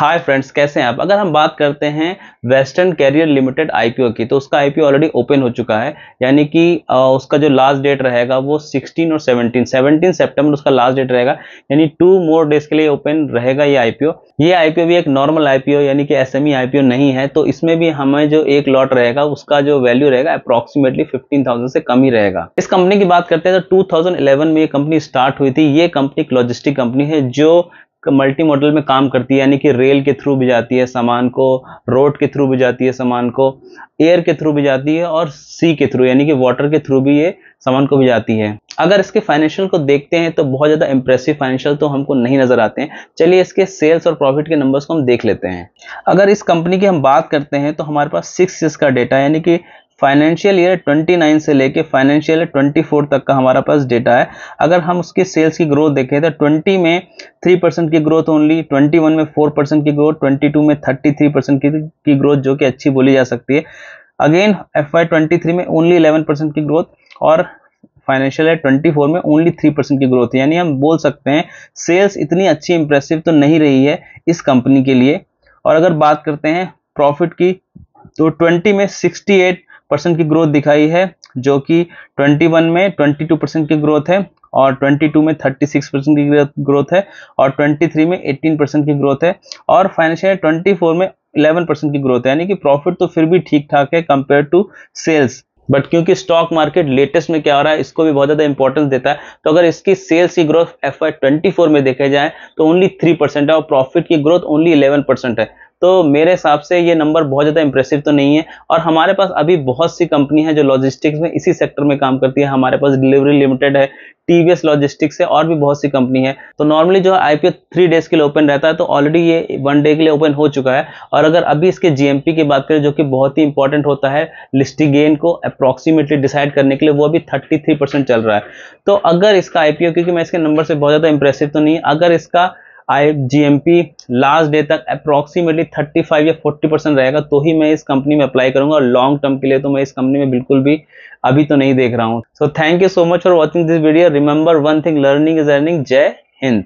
Hi friends, कैसे हैं आप। अगर हम बात करते हैं वेस्टर्न कैरियर लिमिटेड आईपीओ की, तो उसका आईपीओ ऑलरेडी ओपन हो चुका है। यानी कि उसका जो लास्ट डेट रहेगा वो 16 और 17 सितंबर उसका लास्ट डेट रहेगा। यानी 2 मोर डेज के लिए ओपन रहेगा ये आईपीओ। ये आईपीओ भी एक नॉर्मल आईपीओ यानी कि एसएमई आईपीओ नहीं है, तो इसमें भी हमें जो एक लॉट रहेगा उसका जो वैल्यू रहेगा अप्रोक्सीमेटली 15,000 से कम ही रहेगा। इस कंपनी की बात करते हैं तो 2011 में ये कंपनी स्टार्ट हुई थी। ये कंपनी एक लॉजिस्टिक कंपनी है जो मल्टी मॉडल में काम करती है, यानी कि रेल के थ्रू भी जाती है सामान को, रोड के थ्रू भी जाती है सामान को, एयर के थ्रू भी जाती है और सी के थ्रू यानी कि वाटर के थ्रू भी ये सामान को भी जाती है। अगर इसके फाइनेंशियल को देखते हैं तो बहुत ज़्यादा इंप्रेसिव फाइनेंशियल तो हमको नहीं नजर आते हैं। चलिए इसके सेल्स और प्रॉफिट के नंबर्स को हम देख लेते हैं। अगर इस कंपनी की हम बात करते हैं तो हमारे पास 6 ईयर्स का डेटा यानी कि फाइनेंशियल ईयर 29 से लेके फाइनेंशियल ईयर 24 तक का हमारा पास डेटा है। अगर हम उसके सेल्स की ग्रोथ देखें तो 20 में 3% की ग्रोथ ओनली, 21 में 4% की ग्रोथ, 22 में 33% की ग्रोथ जो कि अच्छी बोली जा सकती है। अगेन FY23 में ओनली 11% की ग्रोथ और फाइनेंशियल ईयर 24 में ओनली 3% की ग्रोथ है। यानी हम बोल सकते हैं सेल्स इतनी अच्छी इंप्रेसिव तो नहीं रही है इस कंपनी के लिए। और अगर बात करते हैं प्रॉफिट की तो 20 में 68% की ग्रोथ दिखाई है, जो कि 21 में 22% की ग्रोथ है और 22 में 36% की ग्रोथ है और 23 में 18% की ग्रोथ है और फाइनेंशियल 24 में 11% की ग्रोथ है। यानी कि प्रॉफिट तो फिर भी ठीक ठाक है कंपेयर टू सेल्स, बट क्योंकि स्टॉक मार्केट लेटेस्ट में क्या हो रहा है इसको भी बहुत ज्यादा इंपॉर्टेंस देता है, तो अगर इसकी सेल्स की ग्रोथ FY24 में देखे जाए तो ओनली 3% है और प्रॉफिट की ग्रोथ ओनली 11% है। तो मेरे हिसाब से ये नंबर बहुत ज़्यादा इंप्रेसिव तो नहीं है। और हमारे पास अभी बहुत सी कंपनी है जो लॉजिस्टिक्स में इसी सेक्टर में काम करती है। हमारे पास डिलीवरी लिमिटेड है, टीवीएस लॉजिस्टिक्स है और भी बहुत सी कंपनी है। तो नॉर्मली जो आईपीओ 3 डेज के लिए ओपन रहता है, तो ऑलरेडी ये 1 डे के लिए ओपन हो चुका है। और अगर अभी इसके जीएमपी की बात करें जो कि बहुत ही इंपॉर्टेंट होता है लिस्टिंग गेन को अप्रोक्सीमेटली डिसाइड करने के लिए, वो अभी 33% चल रहा है। तो अगर इसका आईपीओ, क्योंकि मैं इसके नंबर से बहुत ज़्यादा इंप्रेसिव तो नहीं है, अगर इसका जीएमपी लास्ट डे तक अप्रोक्सीमेटली 35 या 40% रहेगा तो ही मैं इस कंपनी में अप्लाई करूंगा। और लॉन्ग टर्म के लिए तो मैं इस कंपनी में बिल्कुल भी अभी तो नहीं देख रहा हूं। So thank you so much for watching this video. Remember one thing, learning is earning. जय हिंद।